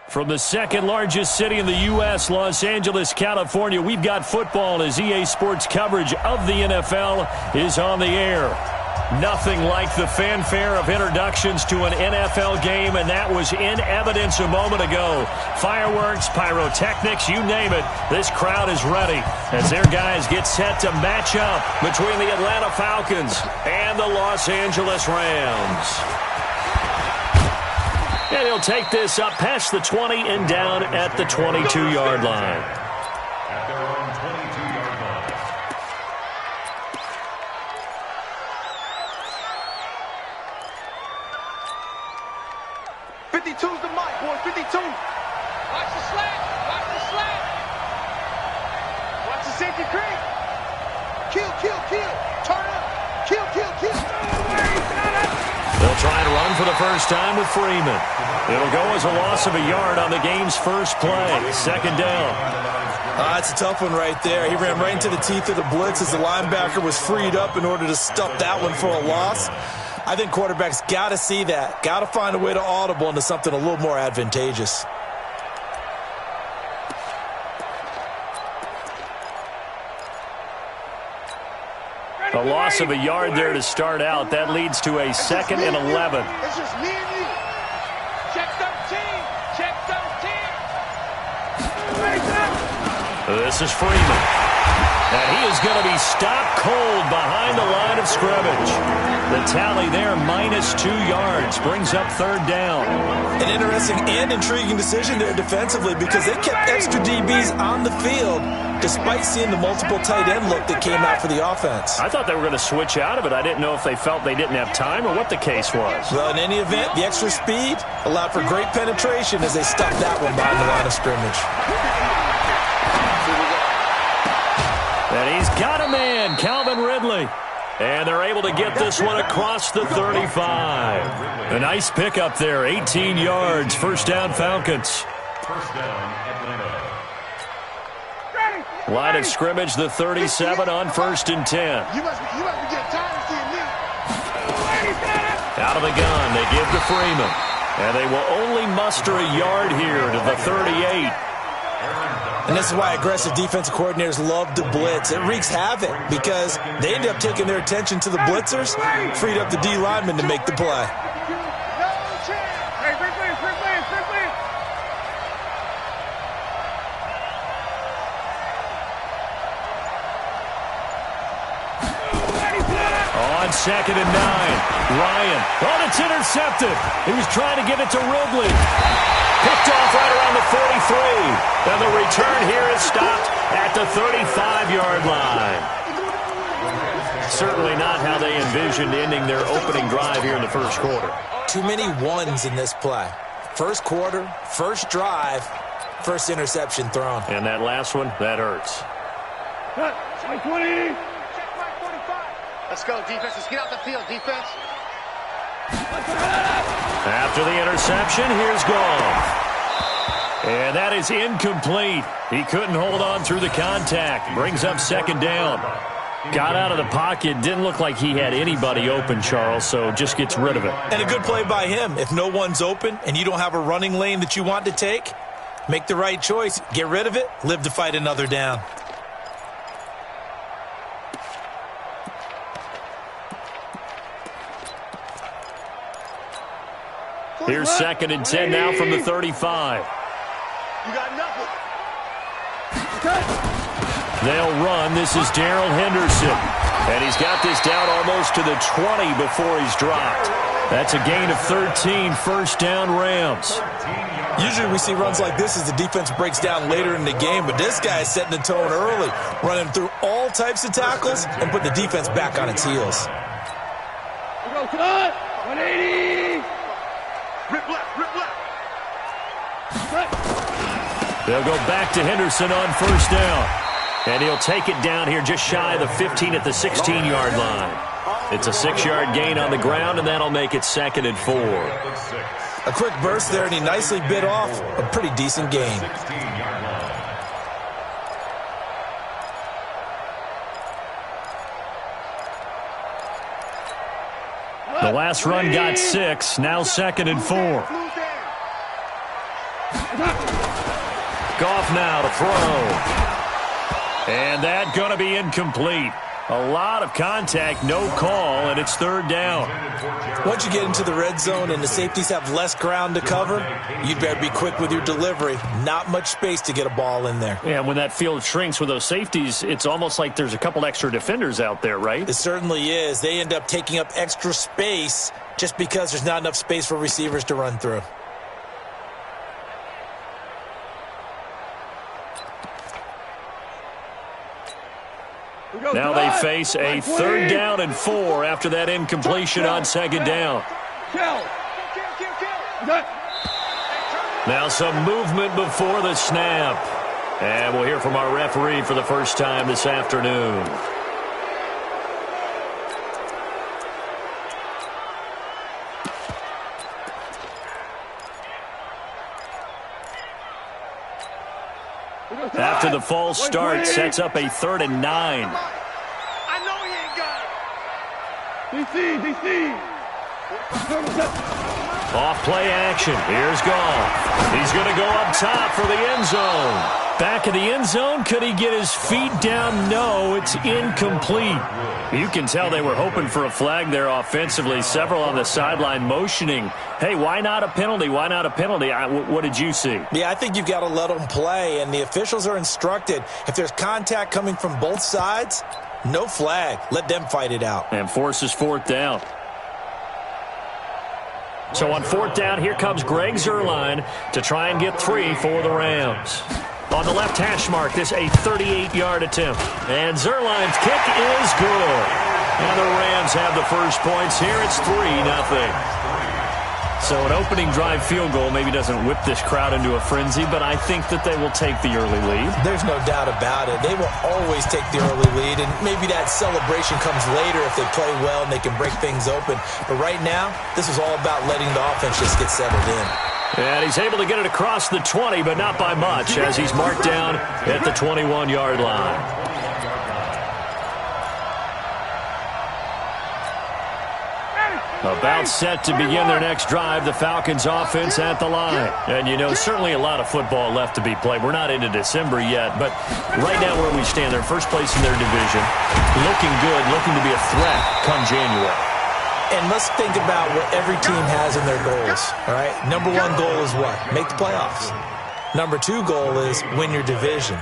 From the second largest city in the U.S., Los Angeles, California, we've got football as EA Sports coverage of the NFL is on the air. Nothing like the fanfare of introductions to an NFL game, and that was in evidence a moment ago. Fireworks, pyrotechnics, you name it. This crowd is ready as their guys get set to match up between the Atlanta Falcons and the Los Angeles Rams. And he'll take this up past the 20 and down at the 22-yard line. At their own 22-yard line. 52's the mic, boy. 52. Watch the slant. Watch the slant. Watch the safety creep. Kill, kill, kill. Turn up. Kill, kill, kill. They'll try to run for the first time with Freeman. It'll go as a loss of a yard on the game's first play. Second down. It's a tough one right there. He ran right into the teeth of the blitz as the linebacker was freed up in order to stuff that one for a loss. I think quarterbacks got to see that. Got to find a way to audible into something a little more advantageous. A loss of a yard there to start out. That leads to a second and 11. It's just me and you. Check 13. Check 13. This is Freeman. And he is going to be stopped cold behind the line of scrimmage. The tally there, -2 yards, brings up third down. An interesting and intriguing decision there defensively because they kept extra DBs on the field despite seeing the multiple tight end look that came out for the offense. I thought they were going to switch out of it. I didn't know if they felt they didn't have time or what the case was. Well, in any event, the extra speed allowed for great penetration as they stopped that one behind the line of scrimmage. And he's got a man, Calvin Ridley. And they're able to get this one across the 35. A nice pickup there, 18 yards, first down Falcons. First down, Atlanta. Line of scrimmage, the 37 on first and 10. You must be getting tired of seeing me. Out of the gun, they give to Freeman. And they will only muster a yard here to the 38. And this is why aggressive defensive coordinators love to blitz. It wreaks havoc because they end up taking their attention to the blitzers, freed up the D lineman to make the play. On second and 9, Ryan. Oh, it's intercepted. He was trying to give it to Ridley. Picked off right around the 43. And the return here is stopped at the 35-yard line. Certainly not how they envisioned ending their opening drive here in the first quarter. Too many ones in this play. First quarter, first drive, first interception thrown. And that last one, that hurts. Cut. 20. Let's go, defense. Let's get out the field, defense. After the interception, here's Goff. And that is incomplete. He couldn't hold on through the contact. Brings up second down. Got out of the pocket. Didn't look like he had anybody open, Charles, so just gets rid of it. And a good play by him. If no one's open and you don't have a running lane that you want to take, make the right choice. Get rid of it. Live to fight another down. Here's second and 10 now from the 35. You got nothing. They'll run. This is Darrell Henderson. And he's got this down almost to the 20 before he's dropped. That's a gain of 13, first down Rams. Usually we see runs like this as the defense breaks down later in the game, but this guy is setting the tone early, running through all types of tackles and put the defense back on its heels. Go, cut. 180. Rip left, rip left. They'll go back to Henderson on first down. And he'll take it down here just shy of the 15 at the 16-yard line. It's a 6-yard gain on the ground, and that'll make it second and 4. A quick burst there, and he nicely bit off a pretty decent gain. The last run got 6. Now 2nd and 4. Goff now to throw. And that going to be incomplete. A lot of contact, no call, and it's 3rd down. Once you get into the red zone and the safeties have less ground to cover, you'd better be quick with your delivery. Not much space to get a ball in there. Yeah, when that field shrinks with those safeties, it's almost like there's a couple extra defenders out there, right? It certainly is. They end up taking up extra space just because there's not enough space for receivers to run through. Now they face a 3rd down and 4 after that incompletion on 2nd down. Now some movement before the snap. And we'll hear from our referee for the first time this afternoon. After the false start, sets up a 3rd and 9. I know he ain't got it. DC. Off play action. Here's Goff. He's going to go up top for the end zone. Back in the end zone. Could he get his feet down? No, it's incomplete. You can tell they were hoping for a flag there offensively. Several on the sideline motioning. Hey, why not a penalty? Why not a penalty? What did you see? Yeah, I think you've got to let them play, and the officials are instructed. If there's contact coming from both sides, no flag. Let them fight it out. And forces 4th down. So on 4th down, here comes Greg Zuerlein to try and get 3 for the Rams. On the left hash mark, this a 38-yard attempt. And Zuerlein's kick is good. And the Rams have the first points here. It's 3-0. So an opening drive field goal maybe doesn't whip this crowd into a frenzy, but I think that they will take the early lead. There's no doubt about it. They will always take the early lead, and maybe that celebration comes later if they play well and they can break things open. But right now, this is all about letting the offense just get settled in. And he's able to get it across the 20, but not by much, as he's marked down at the 21-yard line. About set to begin their next drive, the Falcons offense at the line. And, you know, certainly a lot of football left to be played. We're not into December yet, but right now where we stand, they're first place in their division. Looking good, looking to be a threat come January. And let's think about what every team has in their goals, all right? Number 1 goal is what? Make the playoffs. Number 2 goal is win your division.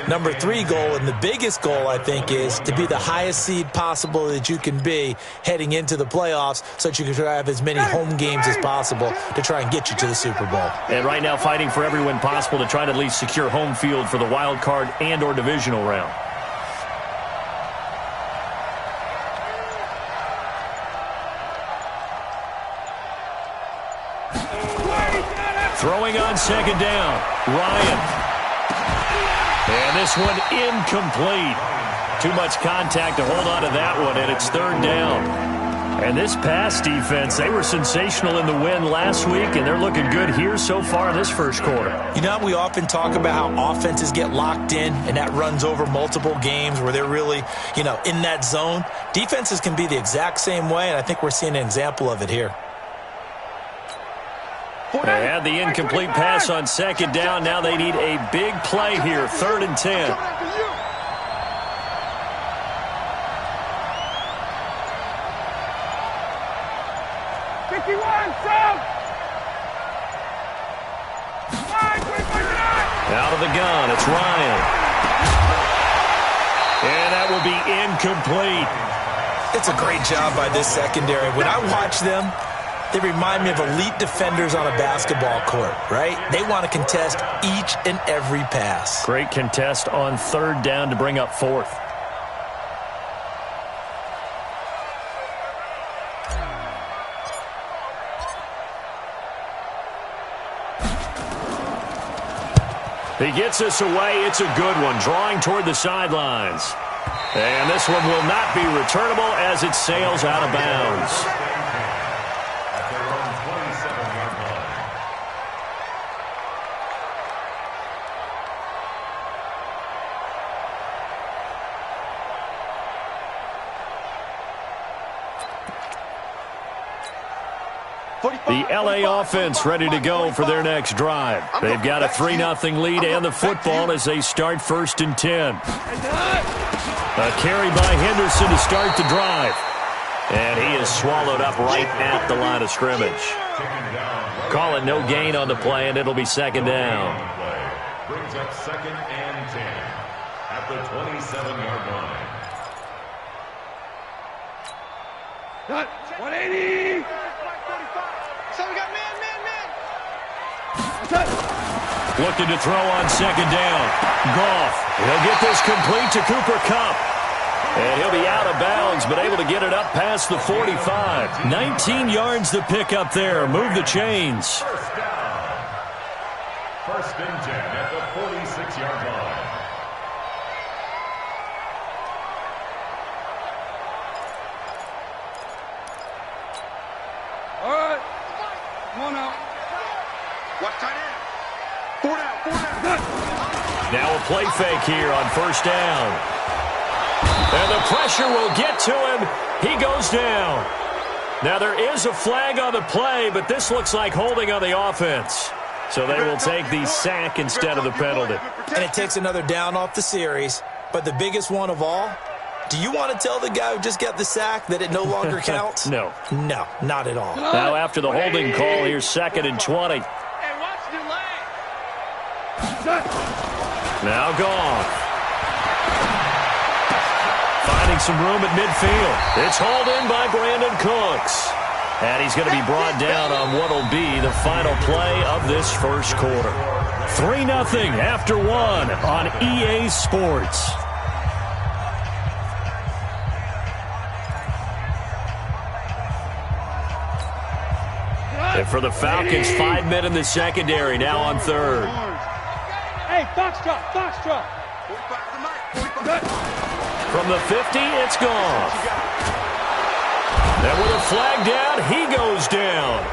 Number 3 goal, and the biggest goal, I think, is to be the highest seed possible that you can be heading into the playoffs so that you can have as many home games as possible to try and get you to the Super Bowl. And right now fighting for every win possible to try to at least secure home field for the wild card and or divisional round. Throwing on 2nd down, Ryan. And this one incomplete. Too much contact to hold on to that one, and it's 3rd down. And this pass defense, they were sensational in the win last week, and they're looking good here so far in this first quarter. You know, we often talk about how offenses get locked in, and that runs over multiple games where they're really, you know, in that zone. Defenses can be the exact same way, and I think we're seeing an example of it here. They had the incomplete pass on 2nd down. Now they need a big play here, 3rd and 10. Out of the gun, it's Ryan. And that will be incomplete. It's a great job by this secondary. When I watch them, they remind me of elite defenders on a basketball court, right? They want to contest each and every pass. Great contest on 3rd down to bring up 4th. He gets us away. It's a good one, drawing toward the sidelines. And this one will not be returnable as it sails out of bounds. The LA offense ready to go for their next drive. They've got a 3-0 lead and the football as they start 1st and 10. A carry by Henderson to start the drive. And he is swallowed up right at the line of scrimmage. Calling no gain on the play, and it'll be 2nd down. Brings up 2nd and 10 at the 27-yard line. 180. So we got man. Looking to throw on 2nd down. Goff. He'll get this complete to Cooper Kupp. And he'll be out of bounds, but able to get it up past the 45. 19 yards to pick up there. Move the chains. 1st down. 1st and 10 at the 46-yard line. All right. Come on now. Watch tight end. 4 down. Now a play fake here on 1st down. And the pressure will get to him. He goes down. Now there is a flag on the play, but this looks like holding on the offense. So they will take the sack instead of the penalty. And it takes another down off the series. But the biggest one of all, do you want to tell the guy who just got the sack that it no longer counts? No. No, not at all. Now after the holding call, here's 2nd and 20. Hey, watch the leg. Now Goff. Finding some room at midfield. It's hauled in by Brandon Cooks. And he's going to be brought down on what will be the final play of this 1st quarter. 3-0 after 1 on EA Sports. And for the Falcons, 5 men in the secondary, now on 3rd. Hey, Foxtrot. From the 50, it's Goff. And with a flag down, he goes down.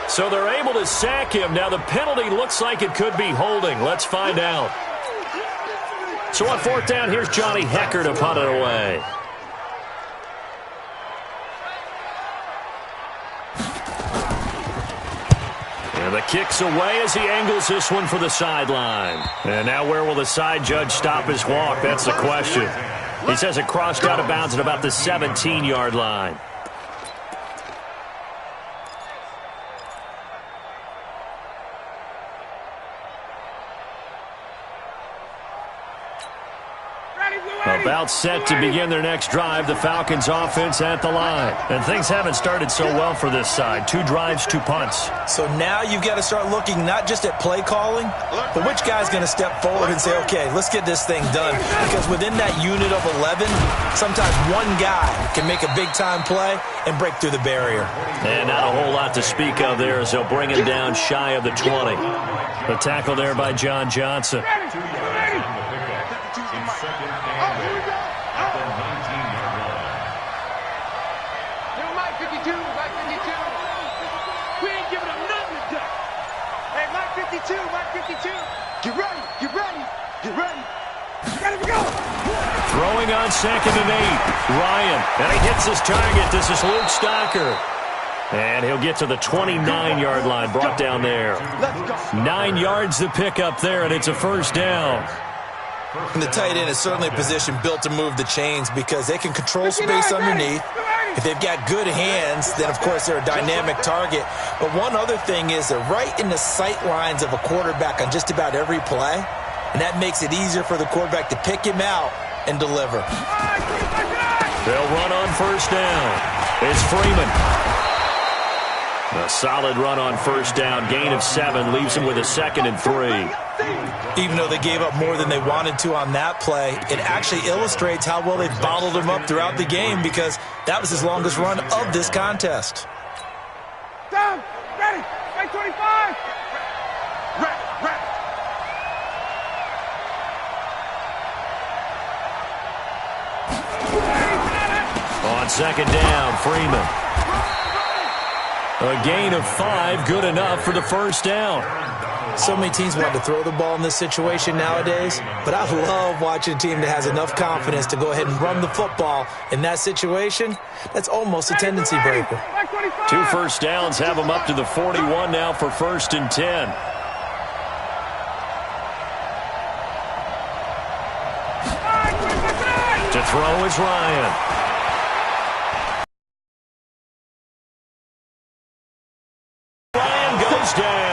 So they're able to sack him. Now the penalty looks like it could be holding. Let's find out. So on 4th down, here's Johnny Hecker to punt it away. And the kick's away as he angles this one for the sideline. And now where will the side judge stop his walk? That's the question. He says it crossed out of bounds at about the 17-yard line. About set to begin their next drive, the Falcons offense at the line. And things haven't started so well for this side. 2 drives, 2 punts. So now you've got to start looking not just at play calling, but which guy's going to step forward and say, okay, let's get this thing done. Because within that unit of 11, sometimes one guy can make a big-time play and break through the barrier. And not a whole lot to speak of there as they'll bring him down shy of the 20. The tackle there by John Johnson. 2 yards on the pickup in 2nd and 8 at the 19-yard line. Mike 52. We ain't giving up nothing to duck. Hey, Mike 52. Get ready. Ready to go. Throwing on 2nd and 8. Ryan. And he hits his target. This is Luke Stocker. And he'll get to the 29-yard line, brought down there. 9 yards to pick up there, and it's a 1st down. And the tight end is certainly a position built to move the chains because they can control space underneath. If they've got good hands, then, of course, they're a dynamic target. But one other thing is they're right in the sight lines of a quarterback on just about every play, and that makes it easier for the quarterback to pick him out and deliver. They'll run on 1st down. It's Freeman. A solid run on 1st down. Gain of 7 leaves him with a 2nd and 3. Even though they gave up more than they wanted to on that play, it actually illustrates how well they've bottled him up throughout the game because that was his longest run of this contest. Down. Ready. Right 25. Ready. On 2nd down, Freeman. A gain of 5, good enough for the first down. So many teams want to throw the ball in this situation nowadays, but I love watching a team that has enough confidence to go ahead and run the football in that situation. That's almost a tendency breaker. 2 first downs have them up to the 41 now for 1st and 10. To throw is Ryan. Ryan goes down.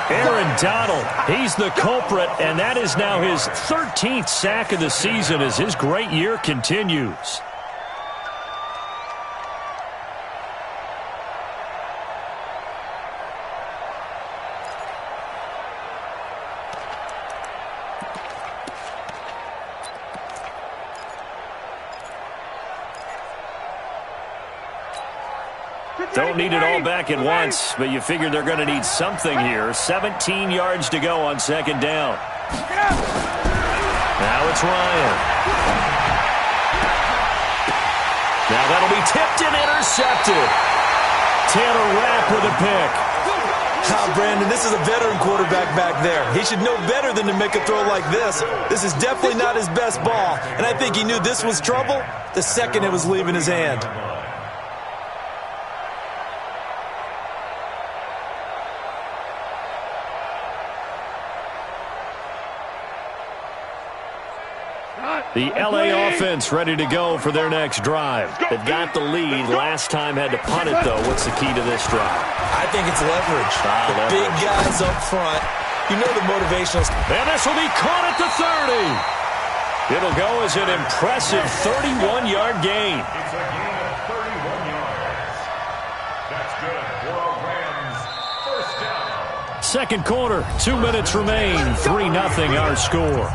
Aaron Donald, he's the culprit, and that is now his 13th sack of the season as his great year continues. Don't need it all back at once, but you figure they're going to need something here. 17 yards to go on 2nd down. Now it's Ryan. Now that'll be tipped and intercepted. Taylor Rapp with a pick. Brandon, this is a veteran quarterback back there. He should know better than to make a throw like this. This is definitely not his best ball, and I think he knew this was trouble the second it was leaving his hand. The L.A. offense ready to go for their next drive. They've got the lead. Last time had to punt it, though. What's the key to this drive? I think it's leverage. The big guys up front. You know the motivational. And this will be caught at the 30. It'll go as an impressive 31-yard gain. It's a gain of 31 yards. That's good for a Rams first down. Second quarter, 2 minutes remain. 3-0 our score.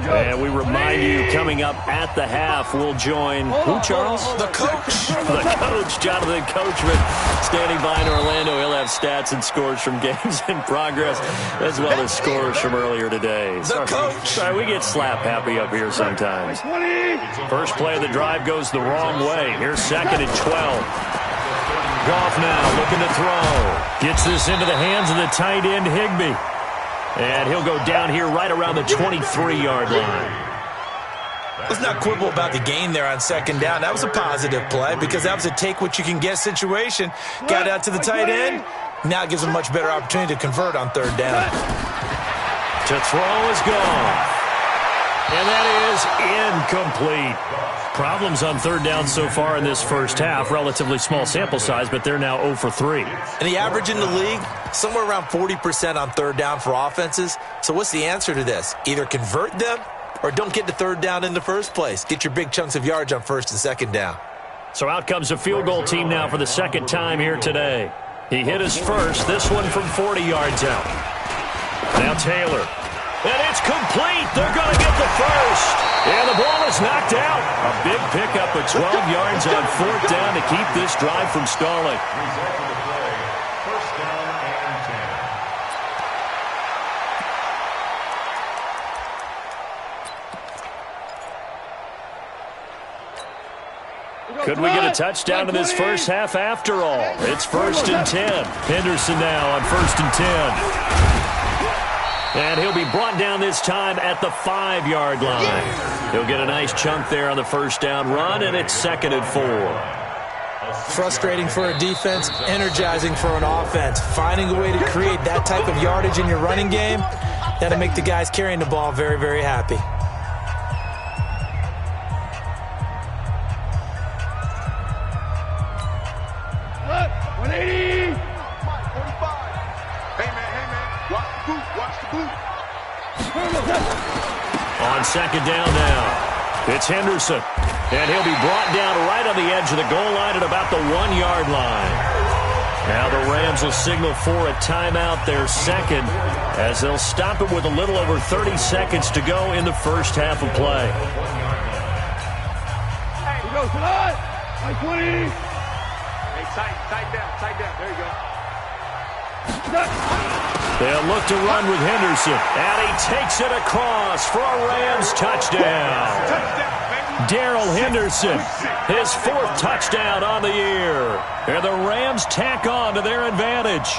And we remind you, coming up at the half, we'll join who, Charles? The coach. The coach, Jonathan Coachman, standing by in Orlando. He'll have stats and scores from games in progress, as well as scores from earlier today. The coach. Sorry, we get slap happy up here sometimes. First play of the drive goes the wrong way. Here's 2nd and 12. Goff now looking to throw. Gets this into the hands of the tight end, Higbee. And he'll go down here right around the 23-yard line. Let's not quibble about the gain there on 2nd down. That was a positive play because that was a take-what-you-can-get situation. Got out to the tight end. Now it gives him a much better opportunity to convert on 3rd down. To throw is gone. And that is incomplete. Problems on 3rd down so far in this first half. Relatively small sample size, but they're now 0 for 3. And the average in the league, somewhere around 40% on 3rd down for offenses. So what's the answer to this? Either convert them or don't get to 3rd down in the first place. Get your big chunks of yards on 1st and 2nd down. So out comes a field goal team now for the 2nd time here today. He hit his first, this one from 40 yards out. Now Taylor. And it's complete. They're going to get the first. And the ball is knocked out. A big pickup of 12 yards on 4th down to keep this drive from stalling. Result of the play, first down and 10. Could we get a touchdown in this first half after all? It's 1st and 10. Henderson now on 1st and 10. And he'll be brought down this time at the 5-yard line. He'll get a nice chunk there on the first down run, and it's 2nd and 4. Frustrating for a defense, energizing for an offense. Finding a way to create that type of yardage in your running game, that'll make the guys carrying the ball very, very happy. On 2nd down now, it's Henderson. And he'll be brought down right on the edge of the goal line at about the 1-yard line. Now the Rams will signal for a timeout, their 2nd, as they'll stop it with a little over 30 seconds to go in the first half of play. Hey, he goes tonight. Like 20. Hey, tight down. There you go. They'll look to run with Henderson. And he takes it across for a Rams touchdown. Darrell Henderson, his 4th touchdown on the year. And the Rams tack on to their advantage.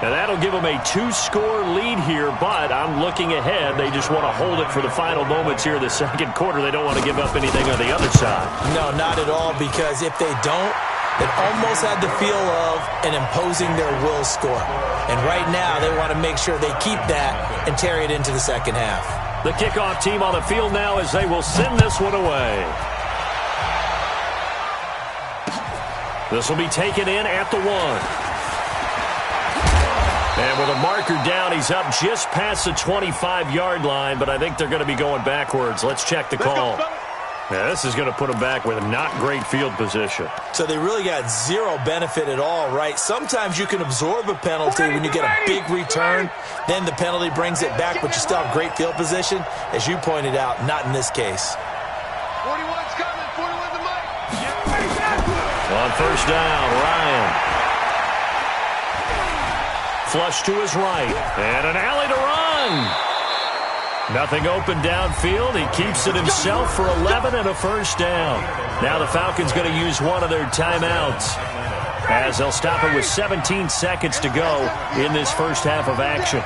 And that'll give them a 2-score lead here, but I'm looking ahead. They just want to hold it for the final moments here in the second quarter. They don't want to give up anything on the other side. No, not at all, because if they don't, it almost had the feel of an imposing their will score. And right now, they want to make sure they keep that and carry it into the second half. The kickoff team on the field now as they will send this one away. This will be taken in at the 1. And with a marker down, he's up just past the 25-yard line, but I think they're going to be going backwards. Let's check the call. Yeah, this is going to put them back with not great field position. So they really got zero benefit at all, right? Sometimes you can absorb a penalty when you get a big return. Then the penalty brings it back, but you still have great field position. As you pointed out, not in this case. 41's coming. 41 the mic. On first down, Ryan. Flush to his right. And an alley to run. Nothing open downfield. He keeps it himself for 11 and a first down. Now the Falcons going to use one of their timeouts, as they'll stop it with 17 seconds to go in this first half of action.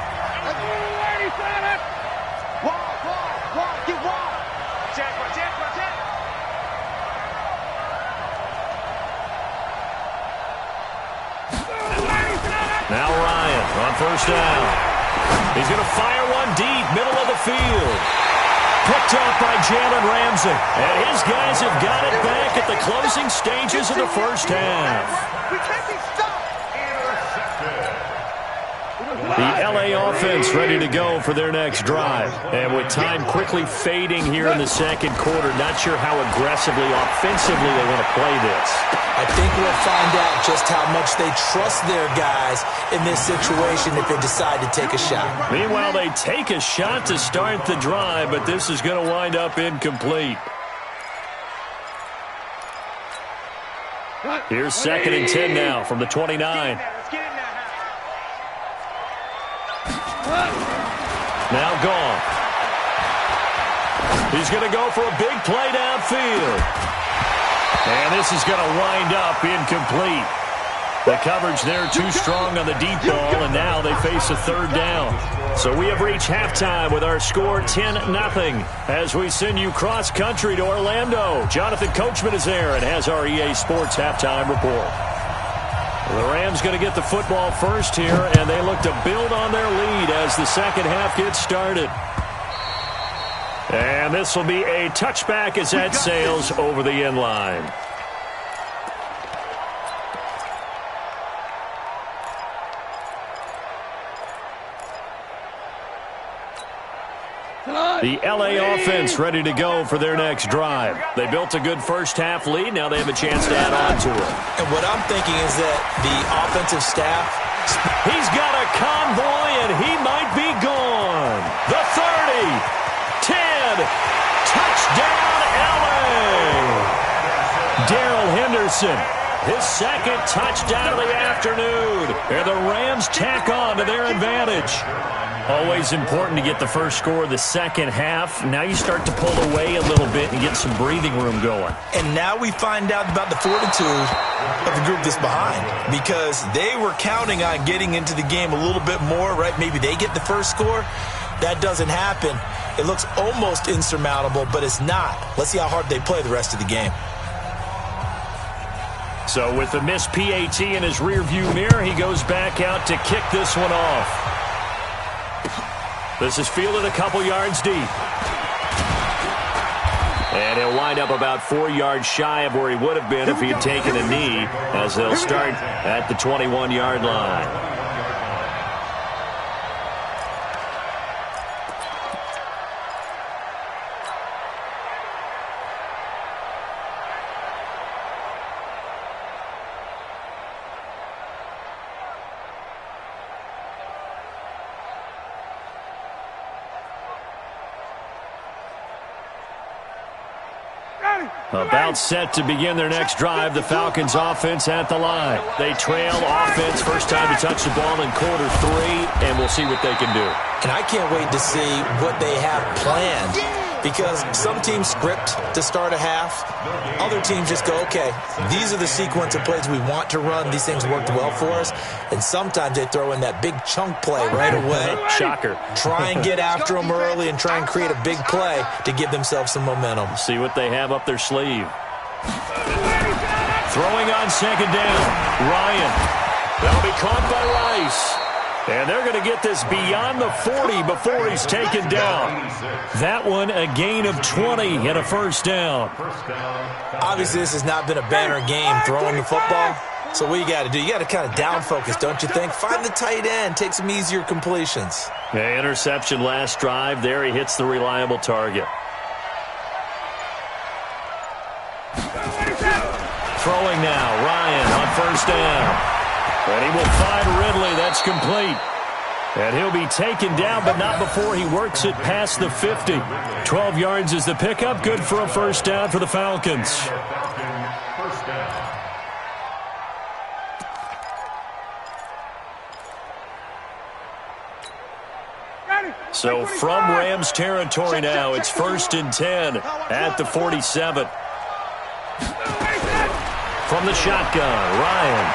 Now Ryan on first down. He's going to fire one deep, middle of the field. Picked off by Jalen Ramsey. And his guys have got it back at the closing stages of the first half. We can't be stopped. The LA offense ready to go for their next drive. And with time quickly fading here in the second quarter, not sure how aggressively, offensively they want to play this. I think we'll find out just how much they trust their guys in this situation if they decide to take a shot. Meanwhile, they take a shot to start the drive, but this is going to wind up incomplete. Here's 2nd and 10 now from the 29. Now gone. He's going to go for a big play downfield. And this is going to wind up incomplete. The coverage there too strong on the deep ball, and now they face a 3rd down. So we have reached halftime with our score 10-0 as we send you cross-country to Orlando. Jonathan Coachman is there and has our EA Sports halftime report. The Rams going to get the football first here, and they look to build on their lead as the second half gets started. And this will be a touchback as that sails over the end line. The LA offense ready to go for their next drive. They built a good first half lead. Now they have a chance to add on to it. And what I'm thinking is that the offensive staff, he's got a convoy, and he might be gone. The 30, 10, touchdown LA. Darrell Henderson, his 2nd touchdown of the afternoon. And the Rams tack on to their advantage. Always important to get the first score of the second half. Now you start to pull away a little bit and get some breathing room going. And now we find out about the fortitude of the group that's behind, because they were counting on getting into the game a little bit more, right? Maybe they get the first score. That doesn't happen. It looks almost insurmountable, but it's not. Let's see how hard they play the rest of the game. So with the missed PAT in his rearview mirror, he goes back out to kick this one off. This is fielded a couple yards deep. And he'll wind up about 4 yards shy of where he would have been if he had taken a knee, as they'll start at the 21-yard line. Ready. About set to begin their next drive, the Falcons offense at the line. They trail offense, first time to touch the ball in quarter 3, and we'll see what they can do. And I can't wait to see what they have planned, because some teams script to start a half. Other teams just go, okay, these are the sequence of plays we want to run. These things worked well for us. And sometimes they throw in that big chunk play right away. Shocker. Try and get after them early and try and create a big play to give themselves some momentum. See what they have up their sleeve. Throwing on second down. Ryan. That'll be caught by Rice. And they're going to get this beyond the 40 before he's taken down. That one a gain of 20 and a first down. Obviously, this has not been a banner game throwing the football. So what you got to do, you got to kind of down focus, don't you think? Find the tight end, take some easier completions. Yeah, interception last drive. There he hits the reliable target. Throwing now, Ryan on first down. And he will find Ridley. That's complete. And he'll be taken down, but not before he works it past the 50. 12 yards is the pickup. Good for a first down for the Falcons. So from Rams territory now, it's 1st and 10 at the 47. From the shotgun, Ryan.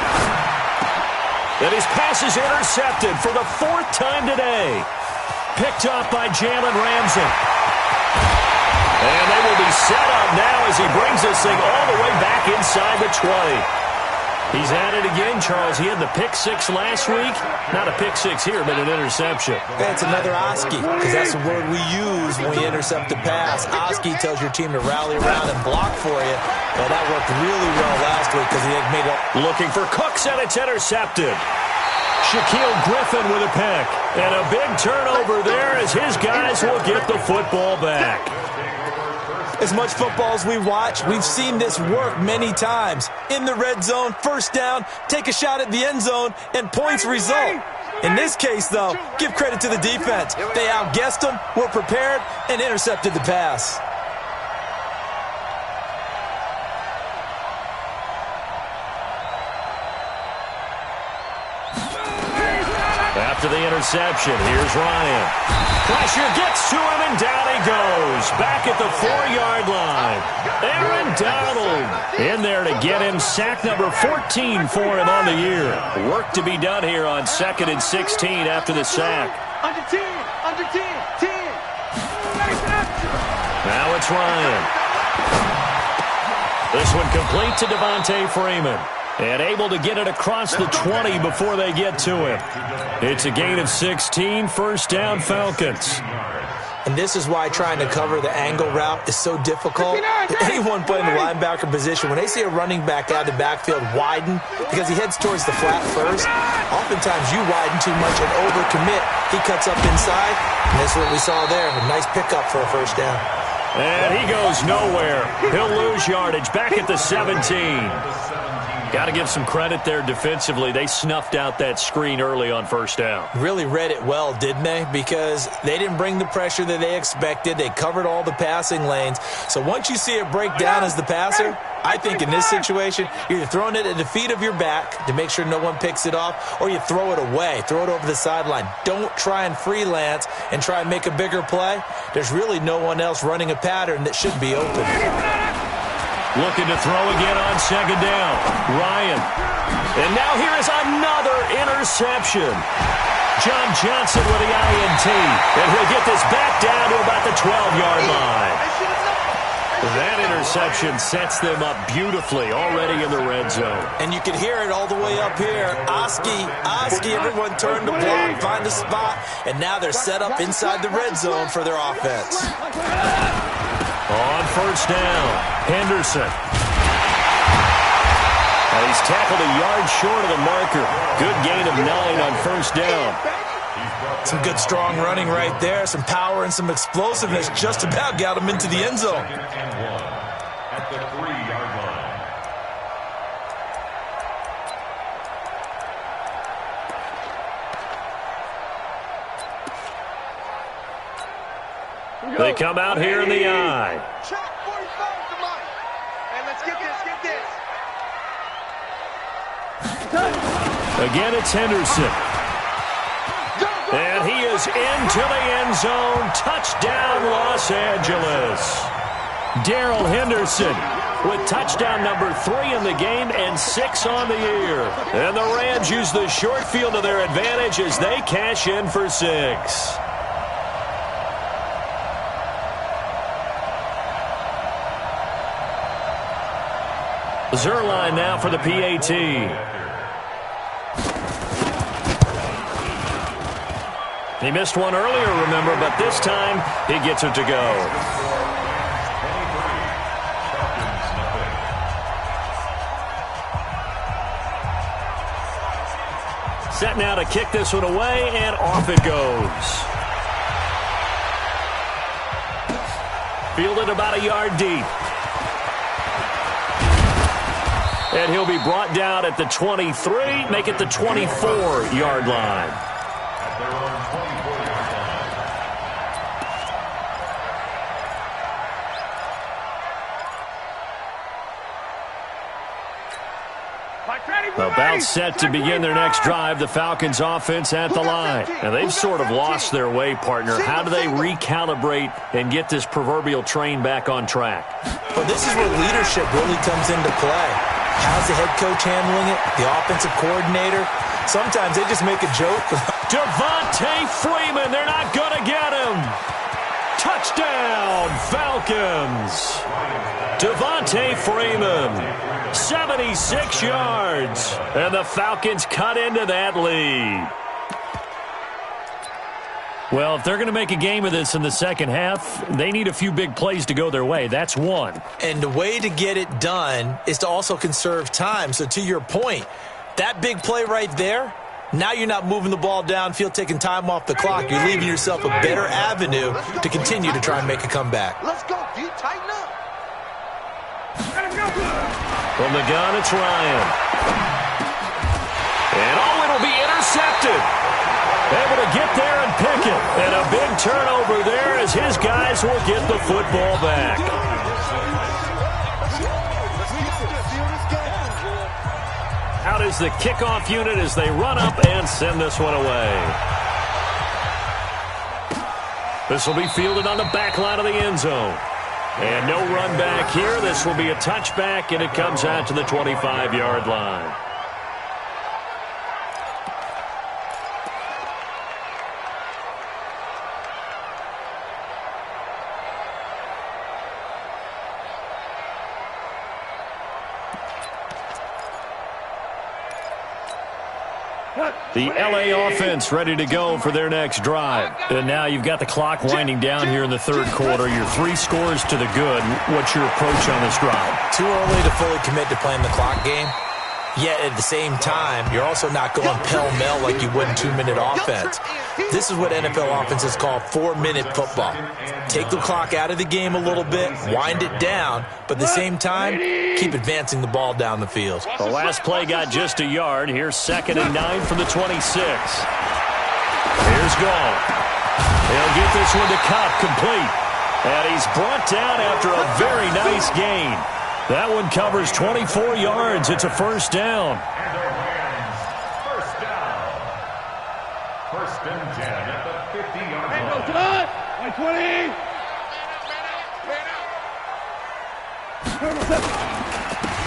And his pass is intercepted for the 4th time today. Picked off by Jalen Ramsey. And they will be set up now as he brings this thing all the way back inside the 20. He's at it again, Charles. He had the pick 6 last week. Not a pick 6 here, but an interception. That's another Oski, because that's the word we use when we intercept the pass. Oski tells your team to rally around and block for you. Well, that worked really well last week because he had made it. Looking for Cooks, and it's intercepted. Shaquille Griffin with a pick. And a big turnover there as his guys will get the football back. As much football as we watch, we've seen this work many times. In the red zone, first down, take a shot at the end zone, and points result. In this case, though, give credit to the defense. They outguessed them, were prepared, and intercepted the pass. After the interception, here's Ryan. Pressure gets to him, and down he goes. Back at the 4-yard line. Aaron Donald in there to get him sack number 14 for him on the year. Work to be done here on 2nd and 16 after the sack. Under 10, under 10, 10. Now it's Ryan. This one complete to Devontae Freeman. And able to get it across the 20 before they get to him. It's a gain of 16, first down Falcons. And this is why trying to cover the angle route is so difficult. Anyone playing the linebacker position, when they see a running back out of the backfield widen because he heads towards the flat first, oftentimes you widen too much and overcommit. He cuts up inside, and that's what we saw there. A nice pickup for a first down. And he goes nowhere. He'll lose yardage back at the 17. Got to give some credit there defensively. They snuffed out that screen early on first down. Really read it well, didn't they? Because they didn't bring the pressure that they expected. They covered all the passing lanes. So once you see it break down as the passer, I think in this situation, you're either throwing it at the feet of your back to make sure no one picks it off, or you throw it away, throw it over the sideline. Don't try and freelance and try and make a bigger play. There's really no one else running a pattern that should be open. Looking to throw again on second down. Ryan. And now here is another interception. John Johnson with the INT. And he'll get this back down to about the 12-yard line. That interception sets them up beautifully already in the red zone. And you can hear it all the way up here. Oski, everyone turned to block, find a spot, and now they're set up inside the red zone for their offense. On first down, Henderson. And he's tackled a yard short of the marker. Good gain of 9 on first down. Some good strong running right there. Some power and some explosiveness just about got him into the end zone. At the 3-yard line. They come out here in the I. Again, it's Henderson. And he is into the end zone. Touchdown, Los Angeles. Darrell Henderson with touchdown number 3 in the game and 6 on the year. And the Rams use the short field to their advantage as they cash in for 6. Zerline now for the PAT. He missed one earlier, remember, but this time he gets it to go. Set now to kick this one away, and off it goes. Fielded about a yard deep. And he'll be brought down at the 23, make it the 24-yard line. About set to begin their next drive, the Falcons offense at the line. And they've sort of lost their way, partner. How do they recalibrate and get this proverbial train back on track? Well, this is where leadership really comes into play. How's the head coach handling it? The offensive coordinator? Sometimes they just make a joke. Devontae Freeman, they're not going to get him. Touchdown, Falcons. Devontae Freeman. 76 yards, and the Falcons cut into that lead. Well, if they're going to make a game of this in the second half, they need a few big plays to go their way. That's one. And the way to get it done is to also conserve time. So to your point, that big play right there, now you're not moving the ball downfield, taking time off the clock. You're leaving yourself a better avenue to continue to try and make a comeback. Let's go, D. Tighten up. From the gun, it's Ryan. And it'll be intercepted. Able to get there and pick it. And a big turnover there as his guys will get the football back. Out is the kickoff unit as they run up and send this one away. This will be fielded on the back line of the end zone. And no run back here. This will be a touchback, and it comes out to the 25-yard line. The LA offense ready to go for their next drive. And now you've got the clock winding down here in the third quarter. You're 3 scores to the good. What's your approach on this drive? Too early to fully commit to playing the clock game. Yet at the same time, you're also not going pell-mell like you would in 2-minute offense. This is what NFL offenses call 4-minute football. Take the clock out of the game a little bit, wind it down, but at the same time, keep advancing the ball down the field. The last play got just a yard. Here's 2nd and 9 from the 26. Here's Gall. He'll get this one to Cup, complete. And he's brought down after a very nice gain. That one covers 24 yards. It's a first down. And the Rams, first down. First and 10 at the 50-yard line. By 20.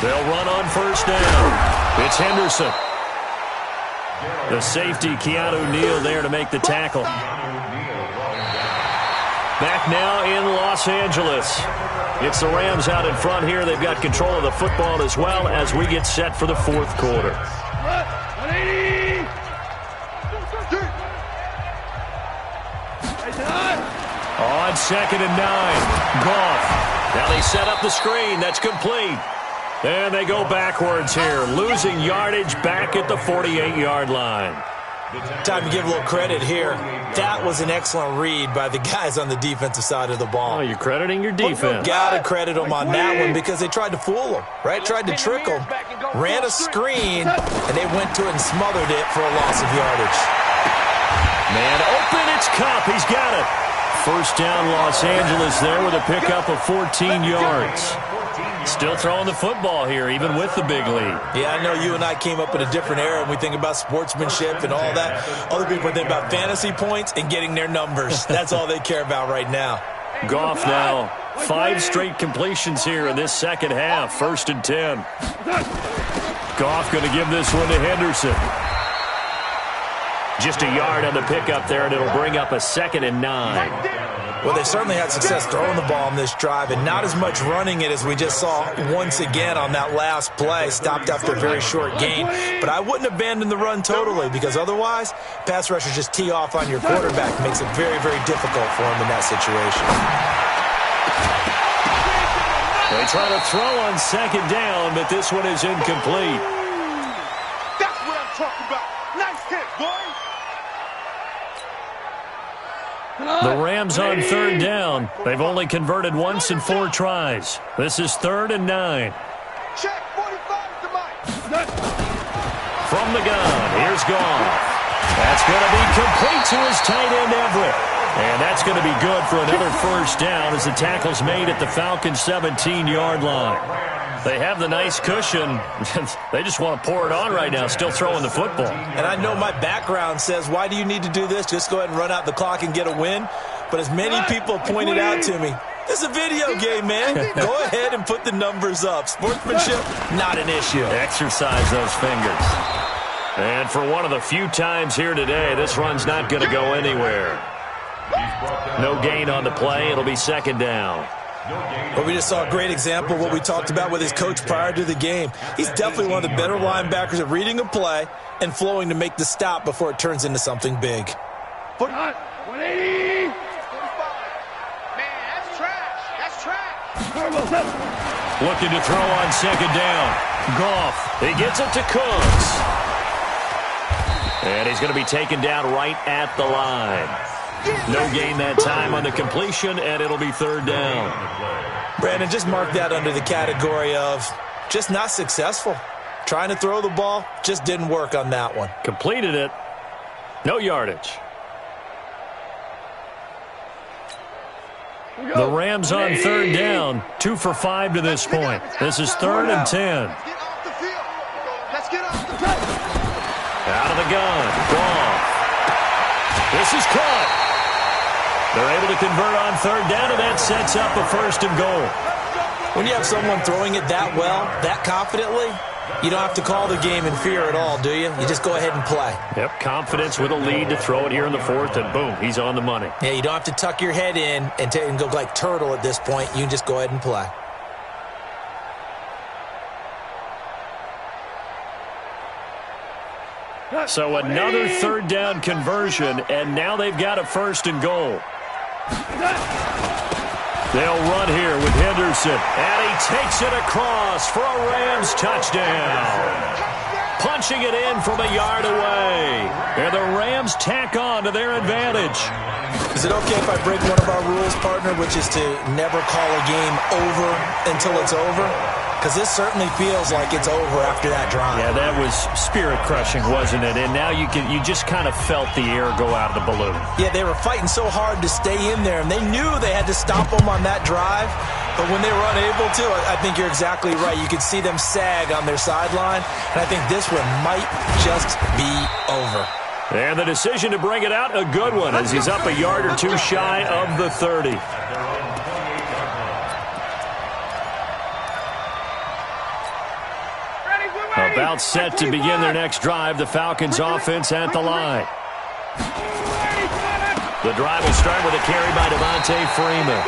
They'll run on first down. It's Henderson. The safety, Keanu Neal, there to make the tackle. Back now in Los Angeles. It's the Rams out in front here. They've got control of the football as well as we get set for the fourth quarter. On 2nd and 9. Goff. Now they set up the screen. That's complete. And they go backwards here, losing yardage back at the 48-yard line. Time to give a little credit here. That was an excellent read by the guys on the defensive side of the ball. Oh, you're crediting your defense. Got to credit them on that one because they tried to fool them, right? Tried to trick them. Ran a screen, and they went to it and smothered it for a loss of yardage. Man open, it's Cup. He's got it. First down, Los Angeles there with a pickup of 14 yards. Still throwing the football here, even with the big lead. Yeah, I know you and I came up in a different era, and we think about sportsmanship and all that. Other people think about fantasy points and getting their numbers. That's all they care about right now. Goff now, 5 straight completions here in this second half. 1st and 10. Goff going to give this one to Henderson. Just a yard on the pickup there, and it'll bring up a 2nd and 9. Well, they certainly had success throwing the ball on this drive, and not as much running it as we just saw once again on that last play. Stopped after a very short gain. But I wouldn't abandon the run totally, because otherwise, pass rushers just tee off on your quarterback. Makes it very, very difficult for him in that situation. They try to throw on 2nd down, but this one is incomplete. That's what I'm talking about. Nice hit, boy. The Rams on 3rd down. They've only converted once in 4 tries. This is 3rd and 9. Check 45 to Mike. From the gun, here's Goff. That's going to be complete to his tight end, Everett. And that's going to be good for another 1st down as the tackle's made at the Falcons' 17-yard line. They have the nice cushion. They just want to pour it on right now, still throwing the football. And I know my background says, why do you need to do this? Just go ahead and run out the clock and get a win. But as many people pointed out to me, this is a video game, man. Go ahead and put the numbers up. Sportsmanship, not an issue. Exercise those fingers. And for one of the few times here today, this run's not going to go anywhere. No gain on the play. It'll be 2nd down. Well, we just saw a great example of what we talked about with his coach prior to the game. He's definitely one of the better linebackers at reading a play and flowing to make the stop before it turns into something big. 180. 45. Man, that's trash. That's trash. Looking to throw on 2nd down. Goff. He gets it to Cooks. And he's going to be taken down right at the line. No gain that time on the completion, and it'll be 3rd down. Brandon, just mark that under the category of just not successful. Trying to throw the ball, just didn't work on that one. Completed it. No yardage. The Rams on 3rd down. 2 for 5 to this point. This is 3rd and 10. Let's get off the field. Out of the gun. Goff. This is caught. They're able to convert on 3rd down, and that sets up a 1st and goal. When you have someone throwing it that well, that confidently, you don't have to call the game in fear at all, do you? You just go ahead and play. Yep, confidence with a lead to throw it here in the 4th, and boom, he's on the money. Yeah, you don't have to tuck your head in and go like turtle at this point. You can just go ahead and play. So another 3rd down conversion, and now they've got a 1st and goal. They'll run here with Henderson, and he takes it across for a Rams touchdown. Punching it in from a yard away. And the Rams tack on to their advantage. Is it okay if I break one of our rules, partner, which is to never call a game over until it's over? Because this certainly feels like it's over after that drive. Yeah, that was spirit-crushing, wasn't it? And now you just kind of felt the air go out of the balloon. Yeah, they were fighting so hard to stay in there, and they knew they had to stop them on that drive. But when they were unable to, I think you're exactly right. You could see them sag on their sideline, and I think this one might just be over. And the decision to bring it out, a good one, as he's up a yard or 2 shy of the 30. About set to begin their next drive, the Falcons offense at the line. The drive will start with a carry by Devontae Freeman.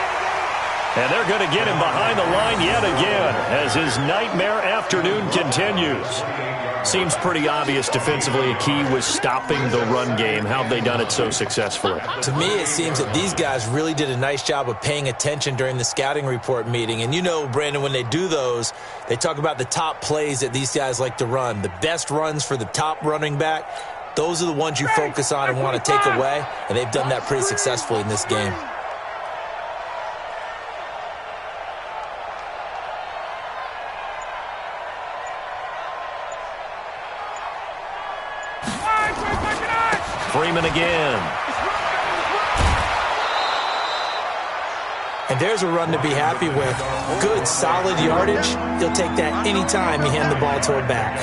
And they're going to get him behind the line yet again as his nightmare afternoon continues. Seems pretty obvious defensively a key was stopping the run game. How have they done it so successfully? To me, it seems that these guys really did a nice job of paying attention during the scouting report meeting. And you know, Brandon, when they do those, they talk about the top plays that these guys like to run. The best runs for the top running back, those are the ones you focus on and want to take away. And they've done that pretty successfully in this game. Freeman again. And there's a run to be happy with. Good, solid yardage. He'll take that anytime you hand the ball to a back.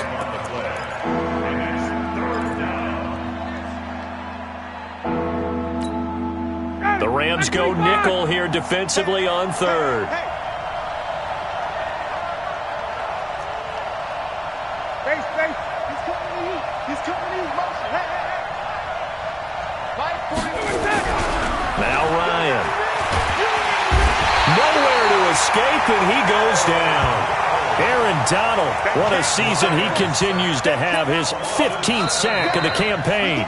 The Rams go nickel here defensively on third. Now Ryan. Nowhere to escape, and he goes down. Aaron Donald, what a season he continues to have. His 15th sack of the campaign.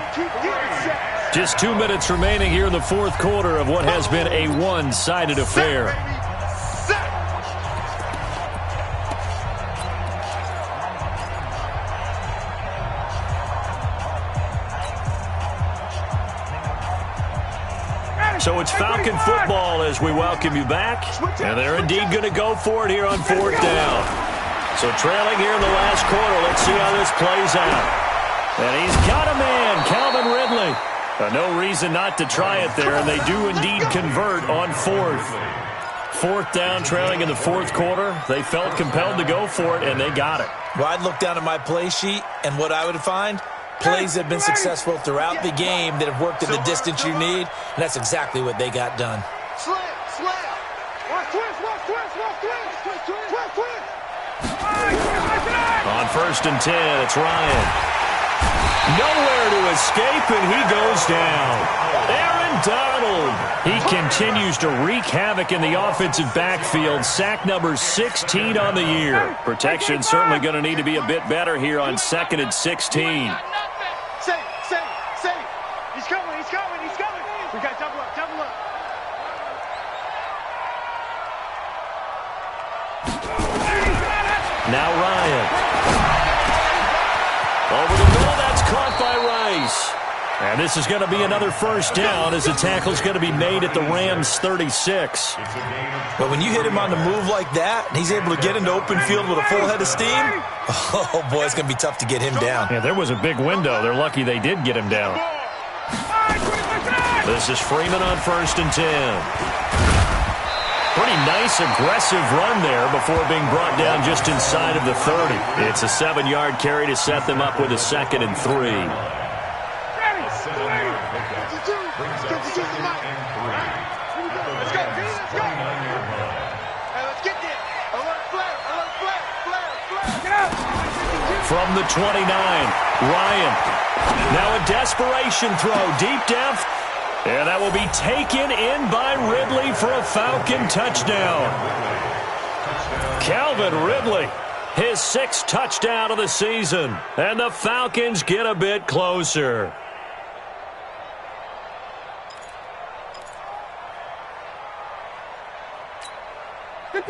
Just 2 minutes remaining here in the fourth quarter of what has been a one-sided affair. So it's Falcon football as we welcome you back. And they're indeed going to go for it here on fourth down. So trailing here in the last quarter. Let's see how this plays out. And he's got a man, Calvin Ridley. No reason not to try it there, and they do indeed convert on fourth. Fourth down, trailing in the fourth quarter. They felt compelled to go for it, and they got it. Well, I'd look down at my play sheet, and what I would find, plays have been successful throughout the game that have worked in the distance you need, and that's exactly what they got done. On first and 10, it's Ryan. Nowhere to escape, and he goes down. Aaron Donald. He continues to wreak havoc in the offensive backfield. Sack number 16 on the year. Protection certainly going to need to be a bit better here on 2nd and 16. He's coming. We got double up. Now Ryan. Over the middle, that's caught by Rice. And this is going to be another first down as the tackle's going to be made at the Rams' 36. But when you hit him on the move like that, and he's able to get into open field with a full head of steam, oh, boy, it's going to be tough to get him down. Yeah, there was a big window. They're lucky they did get him down. This is Freeman on first and 10. Pretty nice, aggressive run there before being brought down just inside of the 30. It's a 7-yard carry to set them up with a 2nd and 3. From the 29, Ryan. Now a desperation throw deep down. And that will be taken in by Ridley for a Falcon touchdown. Calvin Ridley, his 6th touchdown of the season. And the Falcons get a bit closer.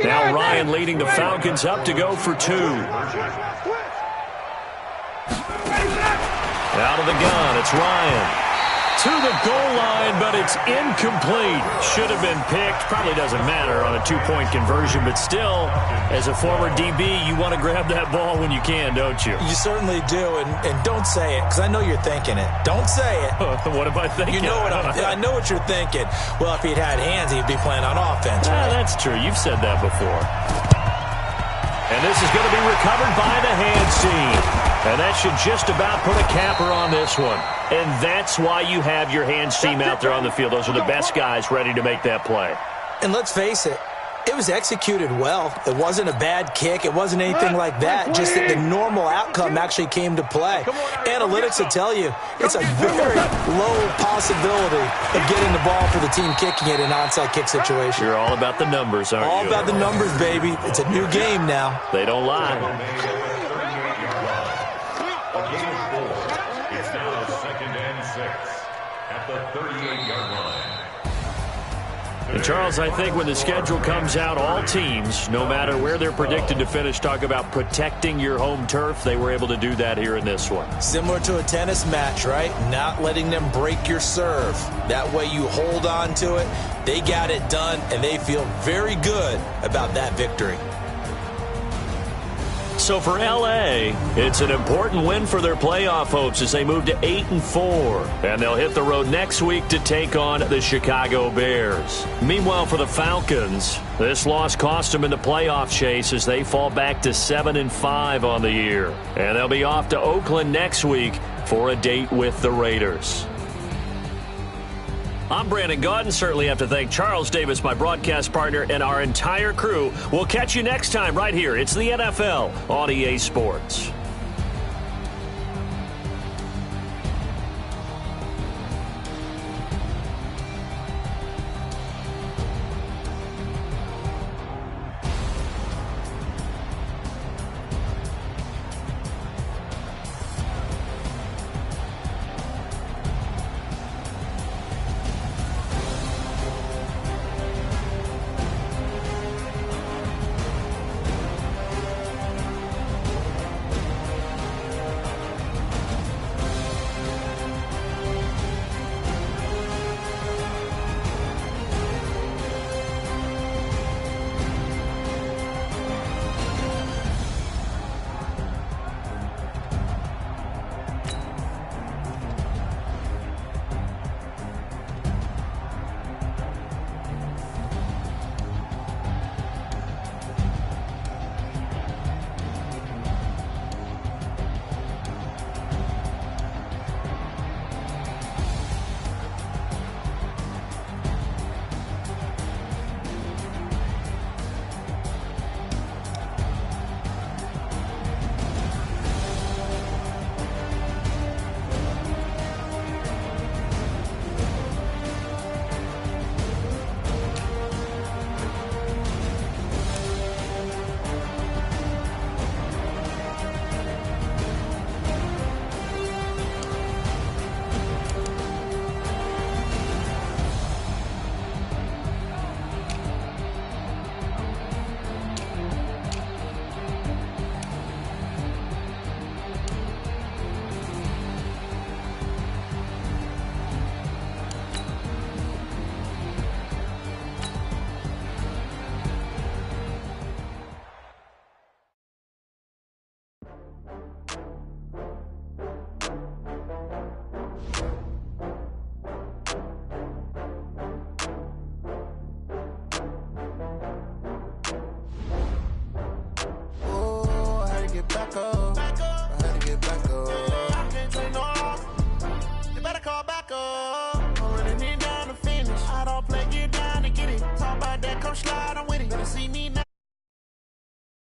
Now Ryan leading the Falcons up to go for 2. Out of the gun, it's Ryan. To the goal line, but it's incomplete. Should have been picked. Probably doesn't matter on a 2-point conversion, but still, as a former DB, you want to grab that ball when you can, don't you? You certainly do, and don't say it, because I know you're thinking it. Don't say it. What am I thinking? You know what I know what you're thinking. Well, if he'd had hands, he'd be playing on offense. Right? That's true. You've said that before. And this is going to be recovered by the hands team. And that should just about put a capper on this one. And that's why you have your hands team out there on the field. Those are the best guys ready to make that play. And let's face it, it was executed well. It wasn't a bad kick. It wasn't anything like that. Just that the normal outcome actually came to play. Analytics will tell you it's a very low possibility of getting the ball for the team kicking it in an onside kick situation. You're all about the numbers, aren't you? All about the numbers, baby. It's a new game now. They don't lie. It's now 2nd and 6 at the 38-yard line. And Charles, I think when the schedule comes out, all teams, no matter where they're predicted to finish, talk about protecting your home turf. They were able to do that here in this one. Similar to a tennis match, right? Not letting them break your serve. That way you hold on to it. They got it done, and they feel very good about that victory. So for L.A., it's an important win for their playoff hopes as they move to 8-4. And they'll hit the road next week to take on the Chicago Bears. Meanwhile, for the Falcons, this loss cost them in the playoff chase as they fall back to 7-5 on the year. And they'll be off to Oakland next week for a date with the Raiders. I'm Brandon Gaudin. Certainly have to thank Charles Davis, my broadcast partner, and our entire crew. We'll catch you next time right here. It's the NFL on EA Sports. Back up. I had to get back up.